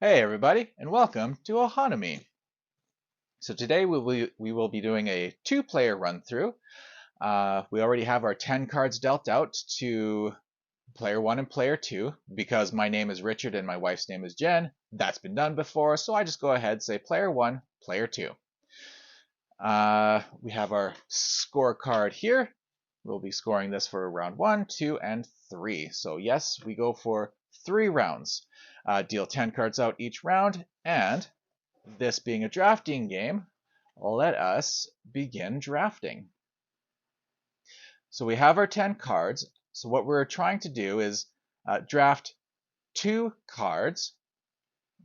Hey everybody, and welcome to Ohanami. So today we will be doing a two-player run-through. We already have our 10 cards dealt out to player 1 and player 2. Because my name is Richard and my wife's name is Jen, that's been done before, so I just go ahead and say player 1, player 2. We have our scorecard here. We'll be scoring this for round 1, 2, and 3. So yes, we go for 3 rounds. Deal 10 cards out each round, and this being a drafting game, let us begin drafting. So we have our 10 cards. So what we're trying to do is draft 2 cards.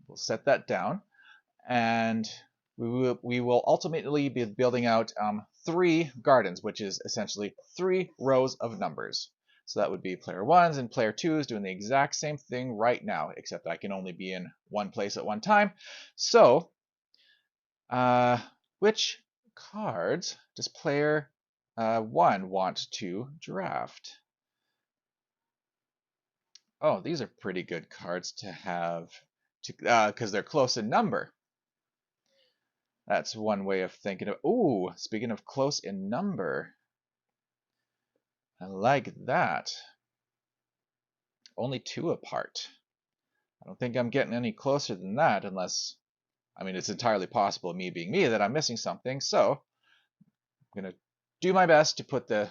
We'll set that down. And we will ultimately be building out 3 gardens, which is essentially 3 rows of numbers. So that would be player 1s and player 2s doing the exact same thing right now, except I can only be in one place at one time. So which cards does player 1 want to draft? Oh, these are pretty good cards to have because they're close in number. That's one way of thinking of. Ooh, speaking of close in number, I like that. Only 2 apart. I don't think I'm getting any closer than that unless, I mean, it's entirely possible, me being me, that I'm missing something. So I'm going to do my best to put the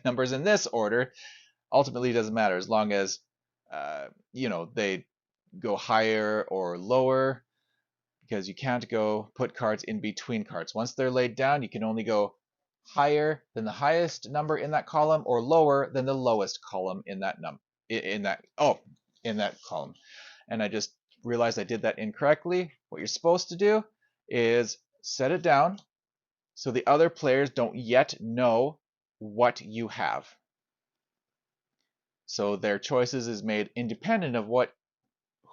numbers in this order. Ultimately, it doesn't matter as long as they go higher or lower, because you can't go put cards in between cards. Once they're laid down, you can only go higher than the highest number in that column or lower than the lowest column in that in that column. And I just realized I did that incorrectly. What you're supposed to do is set it down so the other players don't yet know what you have. So their choices is made independent of what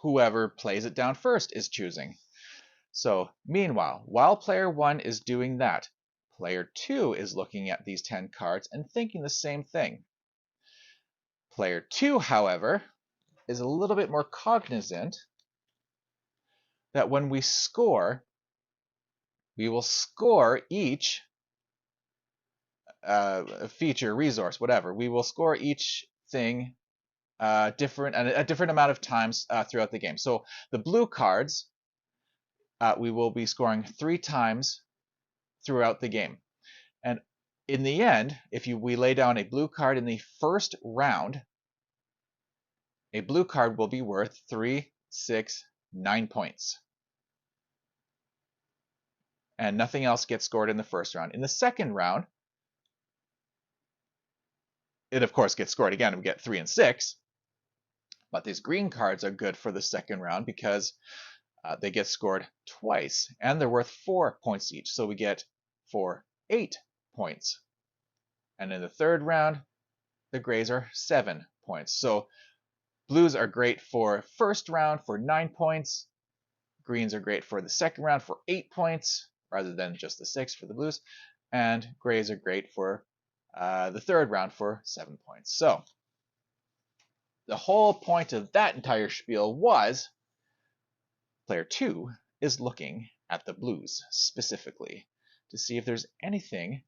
whoever plays it down first is choosing. So meanwhile, while player 1 is doing that, player 2 is looking at these 10 cards and thinking the same thing. Player 2, however, is a little bit more cognizant that when we score, we will score each feature, resource, whatever. We will score each thing a different amount of times throughout the game. So the blue cards, we will be scoring 3 times throughout the game. And in the end, if we lay down a blue card in the first round, a blue card will be worth 3, 6, 9 points. And nothing else gets scored in the first round. In the second round, it of course gets scored again, and we get 3 and 6. But these green cards are good for the second round because they get scored twice, and they're worth 4 points each. So we get 8 points. And in the third round, the grays are 7 points. So blues are great for first round for 9 points. Greens are great for the second round for 8 points, rather than just the 6 for the blues. And grays are great for the third round for 7 points. So the whole point of that entire spiel was player 2 is looking at the blues specifically to see if there's anything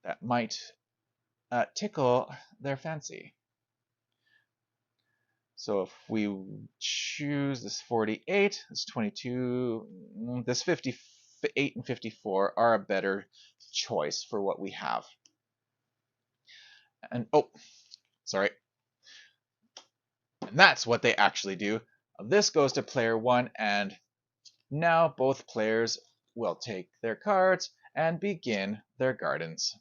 that might tickle their fancy. So if we choose this 48, this 22, this 58 and 54 are a better choice for what we have. And oh, sorry. And that's what they actually do. This goes to player 1, and now both players will take their cards and begin their gardens.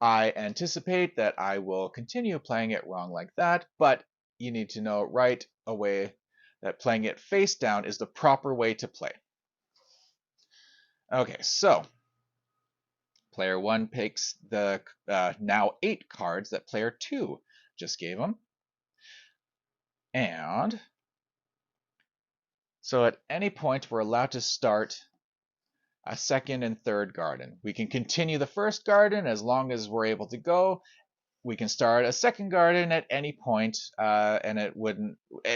I anticipate that I will continue playing it wrong like that, but you need to know right away that playing it face down is the proper way to play. Okay, so player 1 picks the now 8 cards that player 2 just gave him. And so at any point, we're allowed to start a second and third garden. We can continue the first garden as long as we're able to go, we can start a second garden at any point, and it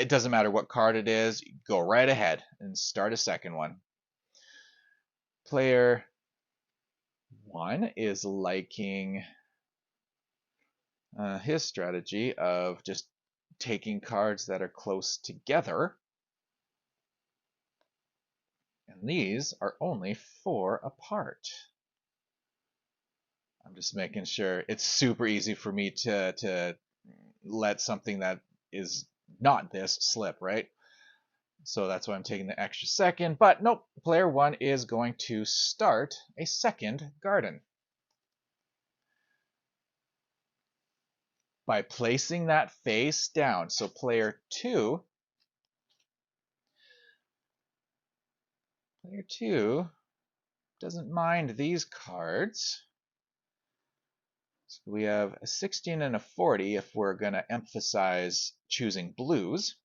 doesn't matter what card it is, go right ahead and start a second one. Player 1 is liking his strategy of just taking cards that are close together. And these are only 4 apart. I'm just making sure it's super easy for me to let something that is not this slip, right? So that's why I'm taking the extra second. But nope, player 1 is going to start a second garden by placing that face down. So player 2 doesn't mind these cards. So we have a 16 and a 40 if we're going to emphasize choosing blues.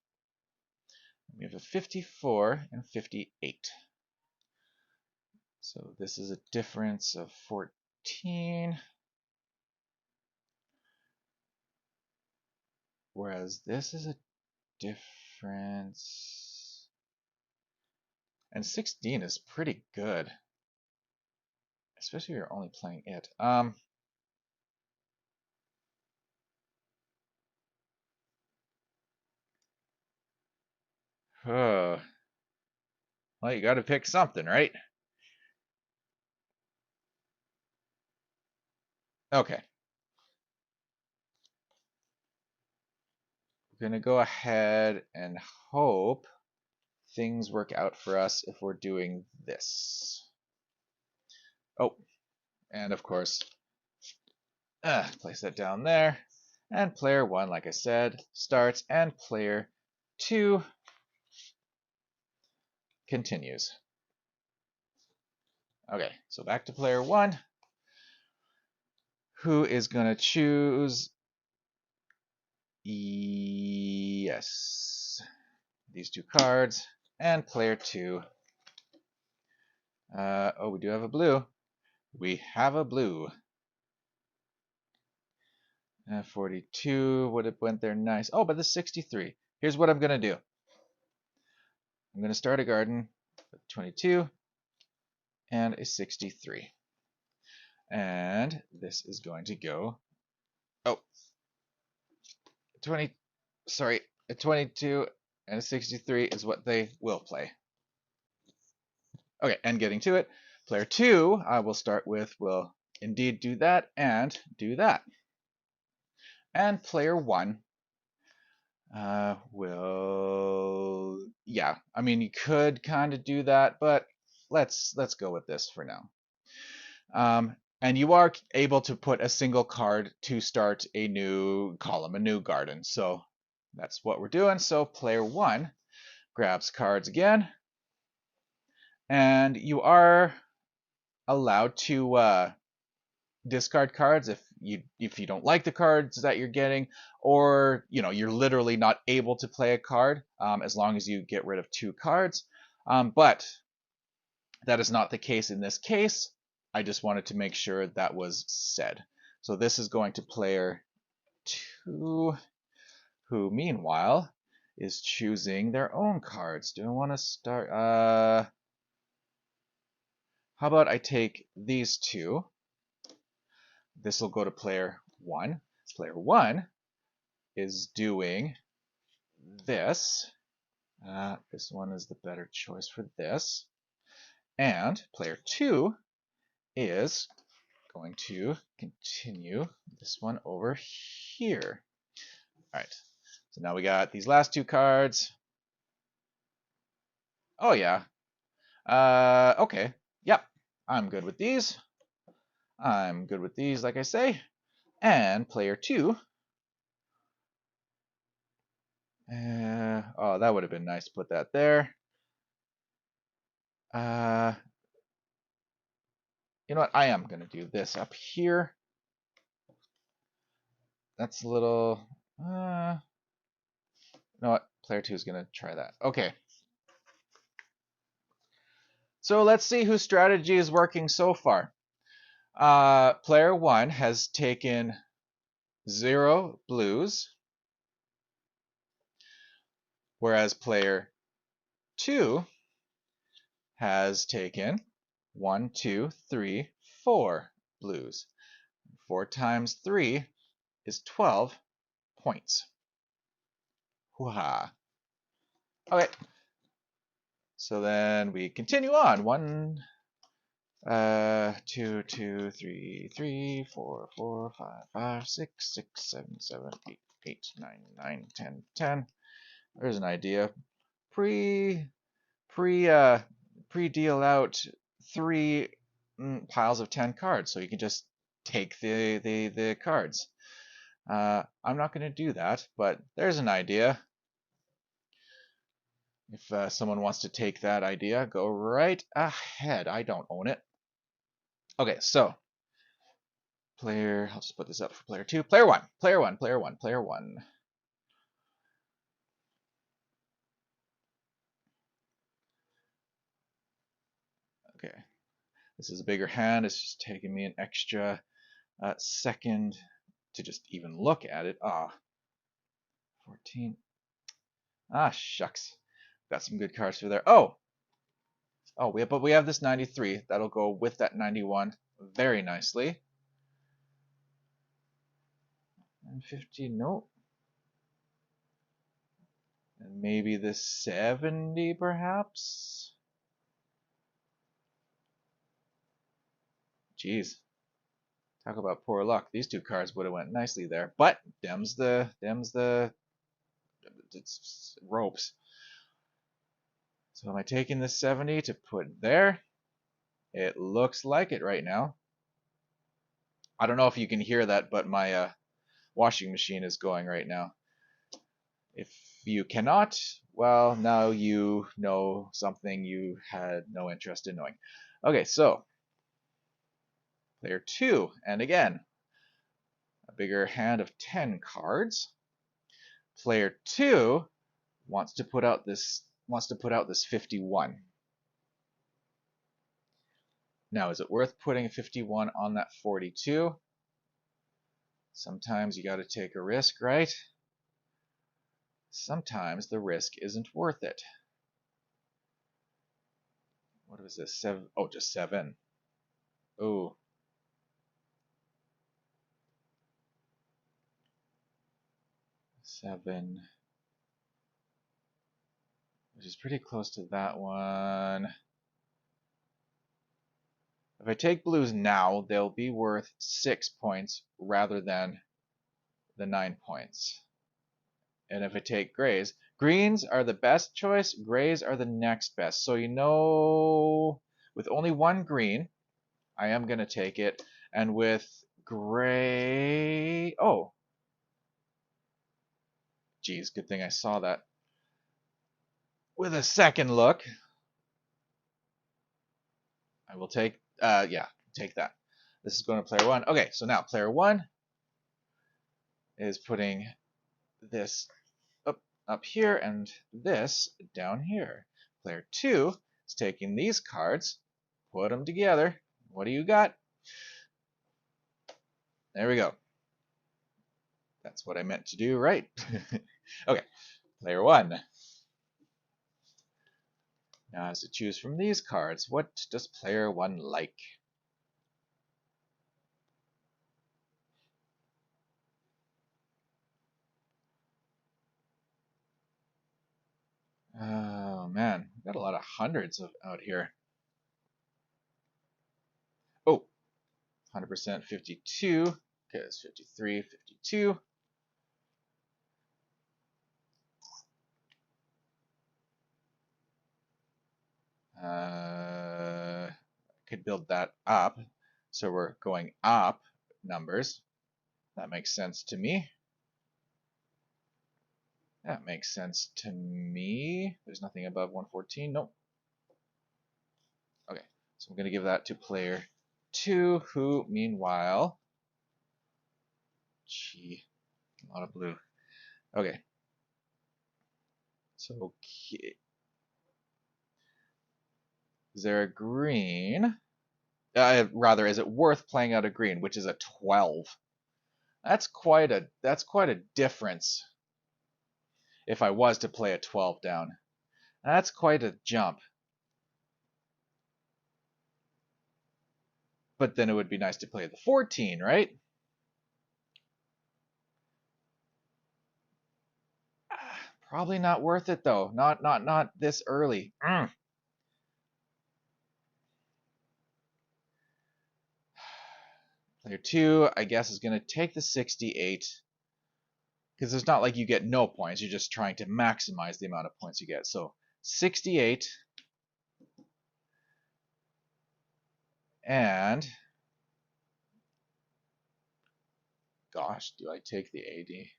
We have a 54 and 58. So this is a difference of 14. Whereas this is a difference. And 16 is pretty good. Especially if you're only playing it. Well, you got to pick something, right? Okay. We're going to go ahead and hope things work out for us if we're doing this. Oh, and of course, place that down there. And player 1, like I said, starts, and player 2 continues. Okay, so back to player 1, who is going to choose, yes, these 2 cards, and player 2. Oh, we do have a blue. We have a blue. 42 would have went there nice. Oh, but the 63. Here's what I'm going to do. I'm going to start a garden with 22 and a 63. And this is going to go, oh, 20, sorry, a 22 and a 63 is what they will play. Okay, and getting to it, player 2, I will start with, will indeed do that and do that. And player 1 will, yeah, I mean, you could kind of do that, but let's go with this for now. And you are able to put a single card to start a new column, a new garden. So that's what we're doing. So player 1 grabs cards again, and you are allowed to discard cards if you don't like the cards that you're getting, or you're literally not able to play a card, as long as you get rid of 2 cards. But that is not the case in this case. I just wanted to make sure that was said. So this is going to player 2, who meanwhile is choosing their own cards. Do I want to start? How about I take these 2? This will go to player 1. Player 1 is doing this. This one is the better choice for this. And player 2 is going to continue this one over here. All right, so now we got these last 2 cards. Oh yeah. Okay. Yep. I'm good with these. I'm good with these, like I say. And player 2. Oh, that would have been nice to put that there. You know what? I am going to do this up here. That's a little... you know what? Player 2 is going to try that. Okay. So let's see whose strategy is working so far. Player 1 has taken 0 blues, whereas player 2 has taken 1, 2, 3, 4 blues. 4 times 3 is 12 points. Hoo-ha. Okay. So then we continue on. 1, 2, 2, 3, 3, 4, 4, 5, 5, 6, 6, 7, 7, 8, 8, 9, 9, 10, 10. There's an idea. Pre deal out 3 piles of 10 cards, so you can just take the cards. I'm not going to do that, but there's an idea. If someone wants to take that idea, go right ahead. I don't own it. Okay, so I'll just put this up for player 2. Player 1, player 1, player 1, player 1. Okay, this is a bigger hand. It's just taking me an extra second to just even look at it. 14. Shucks. Got some good cards for there. But we have this 93. That'll go with that 91 very nicely. And 50, nope. And maybe the 70 perhaps? Jeez. Talk about poor luck. These 2 cards would have went nicely there. But dem's the it's ropes. So am I taking the 70 to put there? It looks like it right now. I don't know if you can hear that, but my washing machine is going right now. If you cannot, well, now you know something you had no interest in knowing. Okay, so player 2, and again, a bigger hand of 10 cards. Player 2 wants to put out this 51. Now, is it worth putting a 51 on that 42? Sometimes you got to take a risk, right? Sometimes the risk isn't worth it. What was this? 7? Oh, just 7. Oh. Seven. Which is pretty close to that one. If I take blues now, they'll be worth 6 points rather than the 9 points. And if I take grays, greens are the best choice, grays are the next best. So with only 1 green, I am going to take it. And with gray, geez, good thing I saw that. With a second look, I will take, take that. This is going to player 1. Okay, so now player 1 is putting this up here and this down here. Player 2 is taking these cards, put them together. What do you got? There we go. That's what I meant to do, right? Okay, player 1 now has to choose from these cards. What does player 1 like? Oh man, we've got a lot of hundreds out here. Oh, 100% 52. Okay, it's 53, 52. Could build that up. So we're going up numbers. That makes sense to me. That makes sense to me. There's nothing above 114. Nope. Okay, so I'm going to give that to player 2, who, meanwhile, a lot of blue. Okay. So, is there a green? Rather, is it worth playing out a green, which is a 12? That's quite a difference if I was to play a 12 down. That's quite a jump. But then it would be nice to play the 14, right? Probably not worth it though. Not this early. Player 2, I guess, is going to take the 68. Because it's not like you get no points. You're just trying to maximize the amount of points you get. So 68. And gosh, do I take the 80?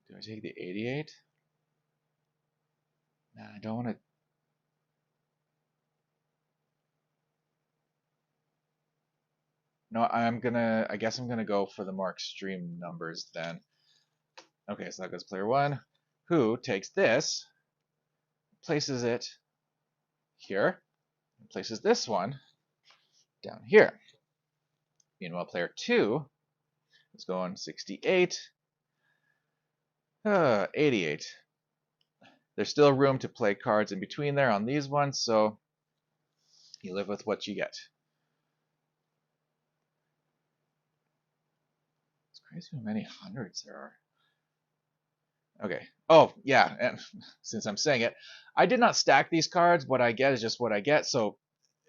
Do I take the 88? Nah, I don't want to. No, I guess I'm gonna go for the more extreme numbers then. Okay, so that goes player 1, who takes this, places it here, and places this one down here. Meanwhile, player 2 is going 68, 88. There's still room to play cards in between there on these ones, so you live with what you get. It's crazy how many hundreds there are. Okay. Oh, yeah, and since I'm saying it, I did not stack these cards. What I get is just what I get. So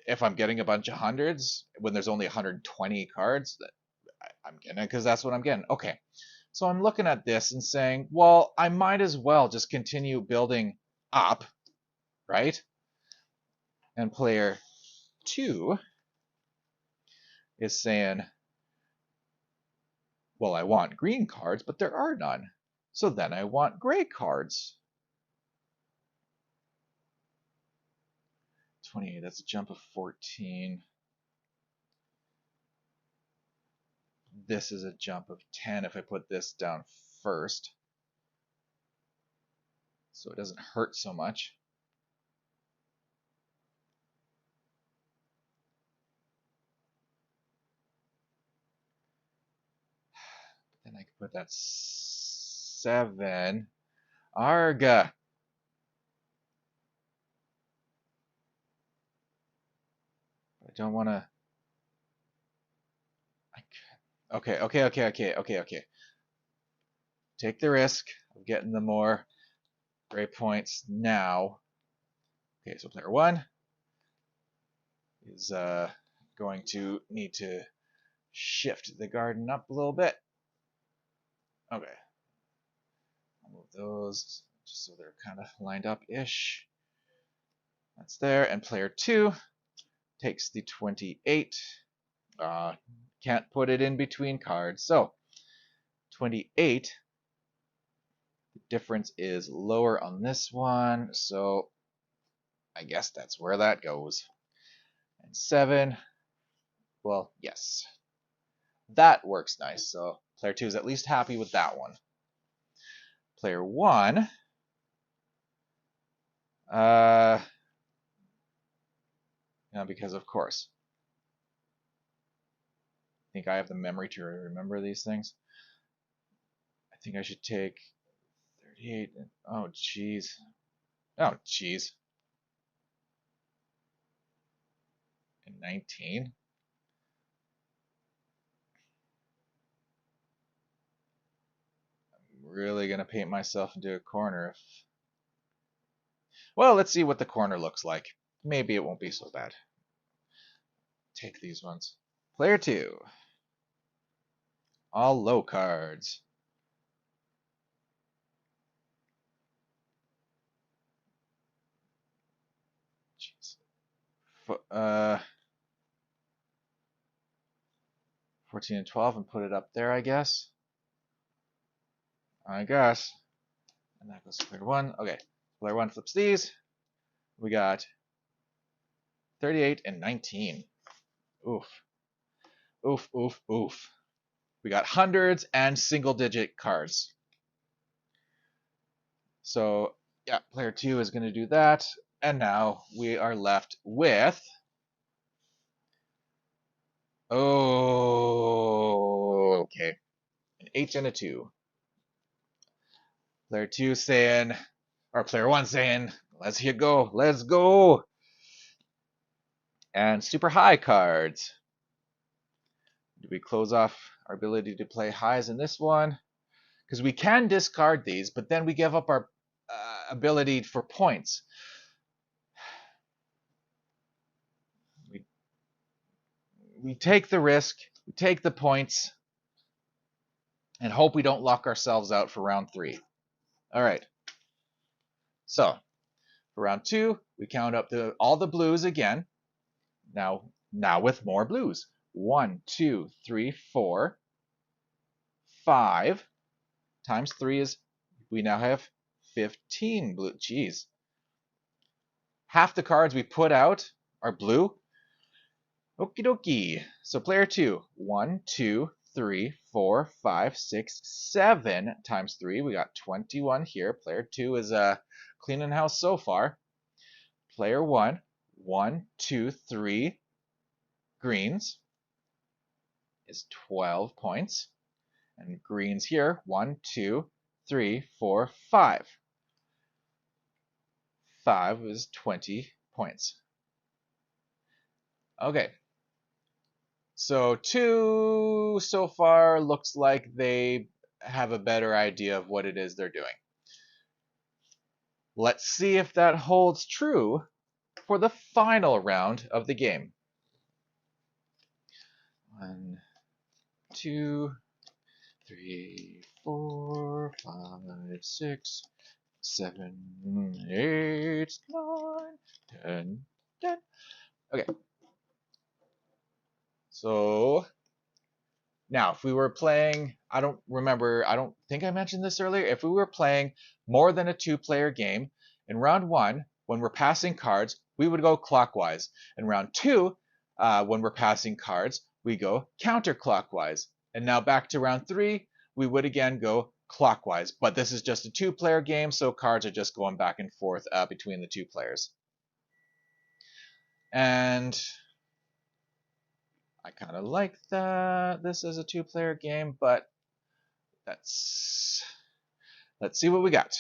if I'm getting a bunch of hundreds when there's only 120 cards, I'm getting it because that's what I'm getting. Okay. So I'm looking at this and saying, well, I might as well just continue building up, right? And player 2 is saying, well, I want green cards, but there are none. So then I want gray cards. 28, that's a jump of 14. This is a jump of 10 if I put this down first. So it doesn't hurt so much. Then I can put that 7. Arga. I don't want to. Okay. Take the risk of getting the more gray points now. Okay, so player 1 is going to need to shift the garden up a little bit. Okay. I'll move those just so they're kind of lined up-ish. That's there. And player 2 takes the 28. Can't put it in between cards. So 28. The difference is lower on this one. So I guess that's where that goes. And 7. Well, yes. That works nice. So player 2 is at least happy with that one. Player 1. Because of course. I think I have the memory to remember these things. I think I should take 38. Oh, jeez. Oh, jeez. And 19. I'm really going to paint myself into a corner. Well, let's see what the corner looks like. Maybe it won't be so bad. Take these ones. Player 2. All low cards. Jeez. 14 and 12 and put it up there, I guess. And that goes to player 1. Okay. Player 1 flips these. We got 38 and 19. Oof. Oof, oof, oof. We got hundreds and single-digit cards. So, yeah, player 2 is going to do that. And now we are left with Oh, okay. An H and a 2. Player 2 saying, or player 1 saying, let's here go, let's go. And super high cards. Do we close off our ability to play highs in this one? Because we can discard these, but then we give up our ability for points. We take the risk, we take the points, and hope we don't lock ourselves out for round 3. All right. So for round 2, we count up all the blues again. Now with more blues. 1, 2, 3, 4, 5 times 3 is, we now have 15 blue. Jeez. Half the cards we put out are blue. Okie dokie. So player 2, 1, 2, 3, 4, 5, 6, 7 times 3. We got 21 here. Player 2 is cleaning house so far. Player 1, 1, 2, 3 greens is 12 points. And greens here, 1, 2, 3, 4, 5. 5 is 20 points. Okay. So 2 so far looks like they have a better idea of what it is they're doing. Let's see if that holds true for the final round of the game. 1, 2, 3, 4, 5, 6, 7, 8, 9, 10, 10. Okay. So now, if we were playing, I don't think I mentioned this earlier. If we were playing more than a 2-player game, in round 1, when we're passing cards, we would go clockwise. In round 2, when we're passing cards, we go counterclockwise. And now back to round 3, we would again go clockwise. But this is just a 2-player game, so cards are just going back and forth between the 2 players. And I kind of like this as a 2-player game, but let's see what we got.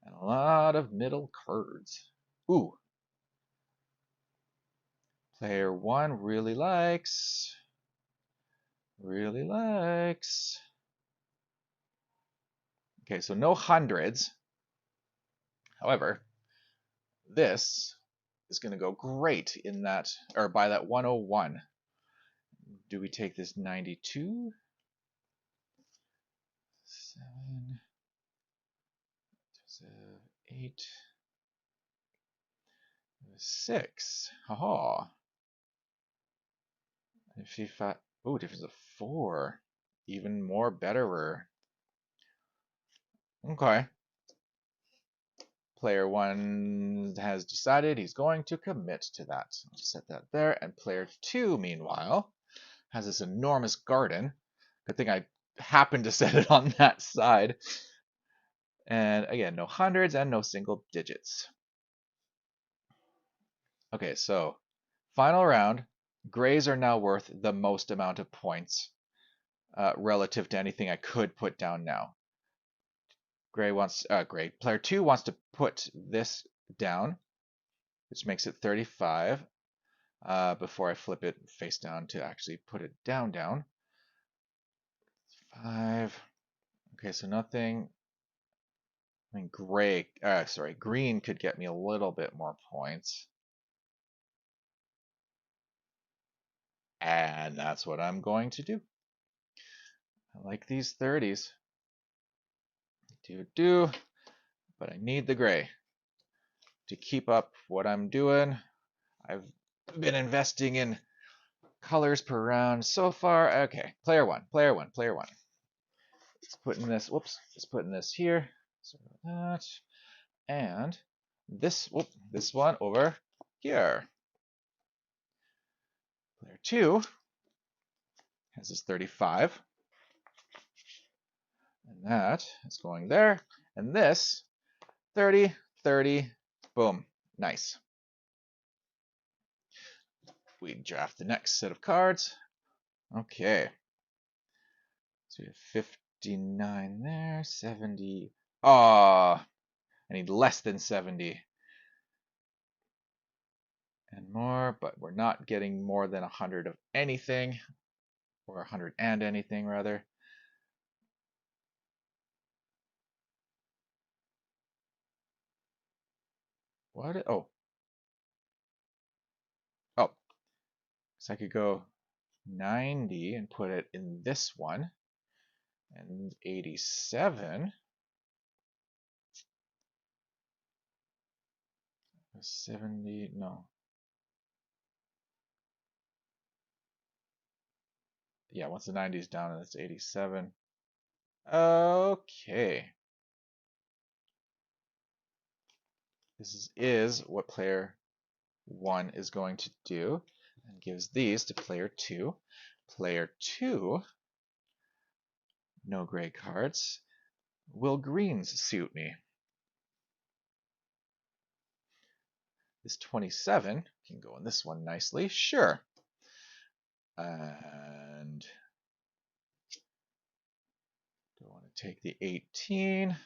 And a lot of middle cards. Ooh. Player 1 really likes. Okay, so no hundreds. However, this is going to go great in that, or by that 101. Do we take this 92? 7, 8, 6. Haha. 55. Oh, difference of 4. Even more betterer. Okay. Player 1 has decided he's going to commit to that. I'll just set that there. And player 2, meanwhile, has this enormous garden. Good thing I happened to set it on that side. And again, no hundreds and no single digits. Okay, so final round. Grays are now worth the most amount of points relative to anything I could put down now. Player 2 wants to put this down, which makes it 35. Before I flip it face down to actually put it down. 5. Okay, so nothing. I mean, green could get me a little bit more points. And that's what I'm going to do. I like these 30s. But I need the gray to keep up what I'm doing. I've been investing in colors per round so far. Okay, player one. Let's put in this. Whoops. Let's put in this here. So that, and this one over here. Player 2 has this 35. And that is going there. And this 30, 30, boom. Nice. we draft the next set of cards. Okay. So we have 59 there, 70. Ah, I need less than 70 and more, but we're not getting more than 100 of anything, or 100 and anything rather. What? Oh. Oh. So I could go 90 and put it in this one, and 87. 70, no. Yeah, once the 90 is down, it's 87. Okay. This is what player 1 is going to do, and gives these to player 2. Player 2, no gray cards. Will greens suit me? This 27 can go in this one nicely, sure. And do I want to take the 18?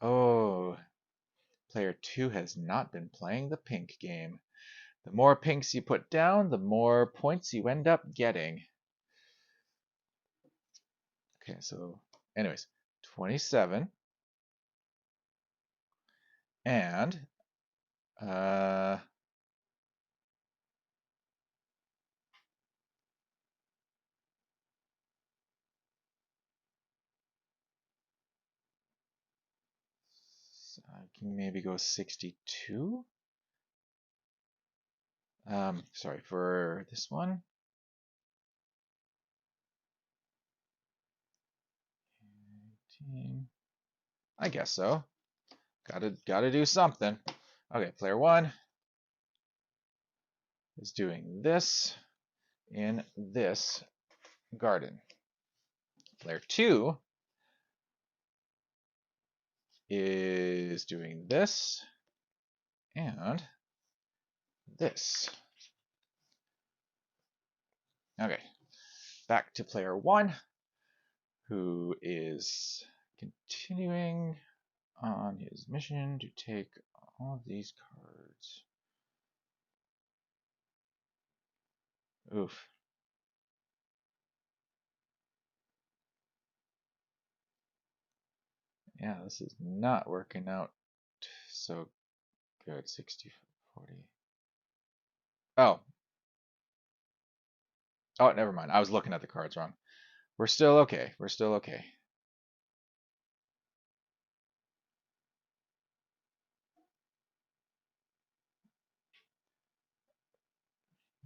Oh, player 2 has not been playing the pink game. The more pinks you put down, the more points you end up getting. Okay, so anyways, 27. And I can maybe go 62. Sorry for this one. 18. I guess so. Gotta do something. Okay, player 1 is doing this in this garden. Player 2 is doing this and this. Okay, back to player 1, who is continuing on his mission to take all of these cards. Oof. Yeah, this is not working out so good. 60, 40. Oh. Oh, never mind. I was looking at the cards wrong. We're still okay. We're still okay.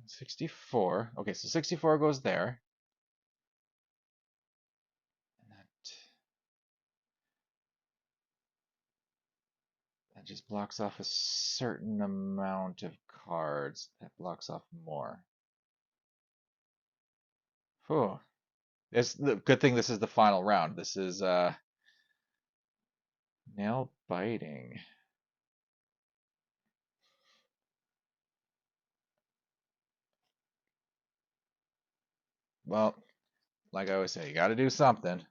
64. Okay, so 64 goes there. And that just blocks off a certain amount of cards. That blocks off more. Whew. It's the good thing this is the final round. This is nail biting. Well, like I always say, you got to do something.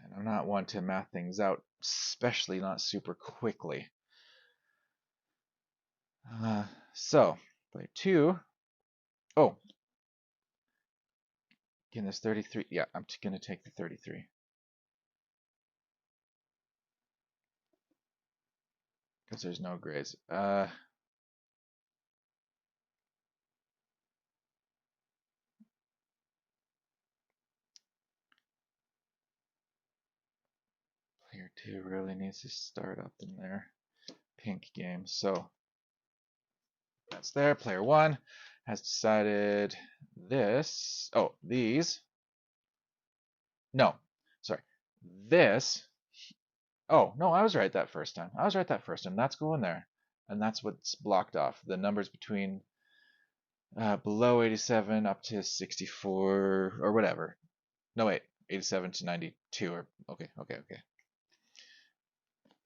And I'm not one to math things out, especially not super quickly. So, play 2. Oh, again, this 33. Yeah, I'm going to take the 33. Because there's no grays. Player 2 really needs to start up in their pink game. So, that's there. Player 1 has decided this. Oh, these. No, sorry. This. Oh, no, I was right that first time. I was right that first time. That's going there. And that's what's blocked off. The numbers between below 87 up to 64 or whatever. No, wait. 87 to 92 or okay.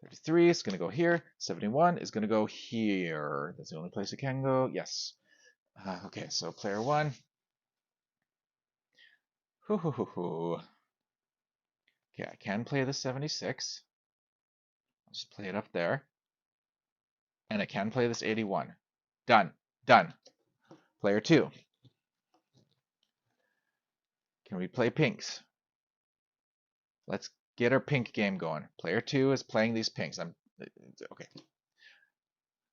33 is going to go here. 71 is going to go here. That's the only place it can go. Yes. Okay, so player 1. Okay, I can play the 76. I'll just play it up there. And I can play this 81. Done. Done. Player 2. Can we play pinks? Let's get our pink game going. Player 2 is playing these pinks. Okay.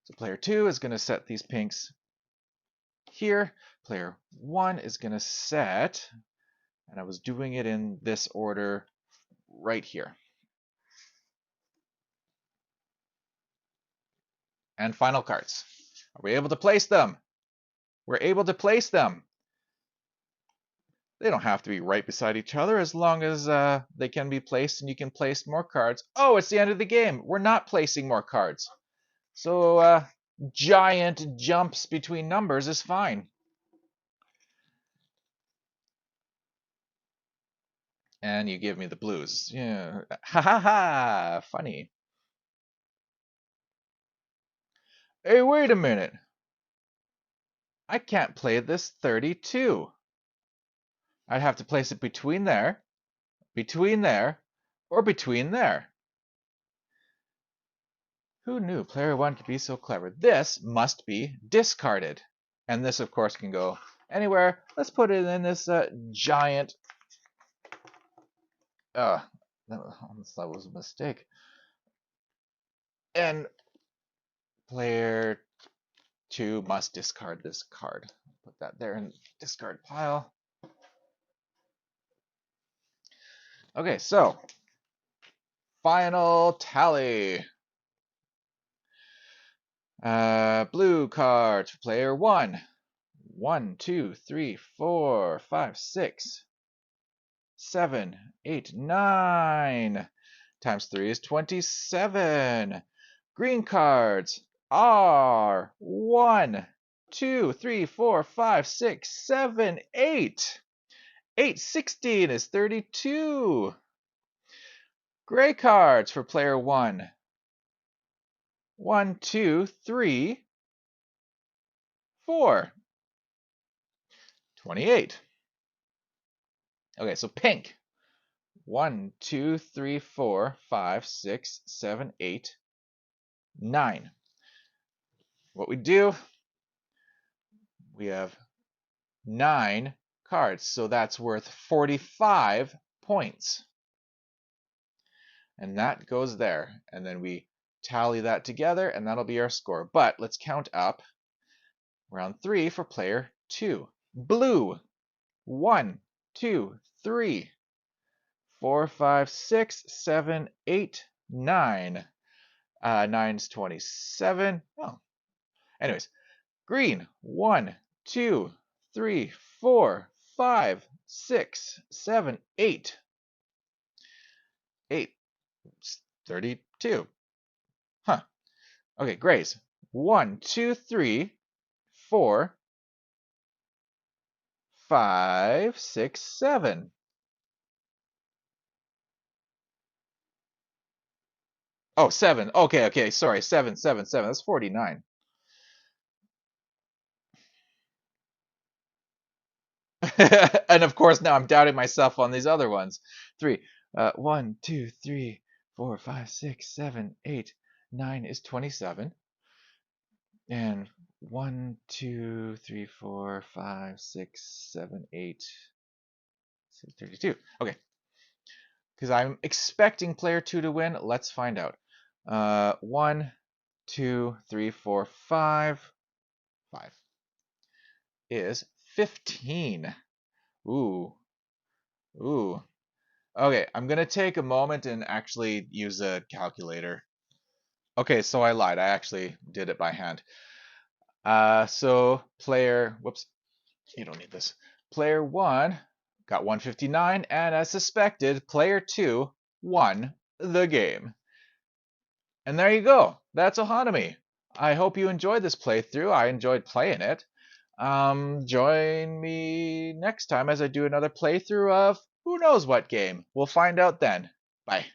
So player 2 is going to set these pinks here. Player 1 is going to set, and I was doing it in this order right here. And final cards. Are we able to place them? We're able to place them. They don't have to be right beside each other as long as they can be placed and you can place more cards. Oh, it's the end of the game. We're not placing more cards. So giant jumps between numbers is fine. And you give me the blues. Yeah. Ha ha ha. Funny. Hey, wait a minute. I can't play this 32. I'd have to place it between there, or between there. Who knew player 1 could be so clever? This must be discarded. And this, of course, can go anywhere. Let's put it in this giant... that was a mistake. And player 2 must discard this card. Put that there in the discard pile. Okay, so final tally. Blue cards for player 1. 1, 2, 3, 4, 5, 6, 7, 8, 9. Times 3 is 27. Green cards are 1, 2, 3, 4, 5, 6, 7, 8. 8, 16 is 32. Gray cards for player 1. 1, 2, 3, 4. 28. Okay, so pink. 1, 2, 3, 4, 5, 6, 7, 8, 9. What we do, we have 9 cards, so that's worth 45 points. And that goes there. And then we tally that together, and that'll be our score. But let's count up. Round 3 for player 2. Blue. 1, 2, 3, 4, 5, 6, 7, 8, 9. 9's 27. Oh. Anyways, green. 1, 2, 3, 4, 5, 6, 7, 8. 8. 32. Huh. Okay, grays. 1, 2, 3, 4, 5, 6, 7. Oh, 7. Okay. Sorry. 7. That's 49. And of course, now I'm doubting myself on these other ones. 3. 1, 2, 3, 4, 5, 6, 7, 8, 9 is 27. And 1, 2, 3, 4, 5, 6, 7, 8, 32. Okay. Because I'm expecting player 2 to win. Let's find out. 1, 2, 3, 4, 5. 5 is 15. Ooh. Okay, I'm going to take a moment and actually use a calculator. Okay, so I lied. I actually did it by hand. So player, whoops, you don't need this. Player 1 got 159, and as suspected, player 2 won the game. And there you go. That's Ohanami. I hope you enjoyed this playthrough. I enjoyed playing it. Join me next time as I do another playthrough of who knows what game. We'll find out then. Bye.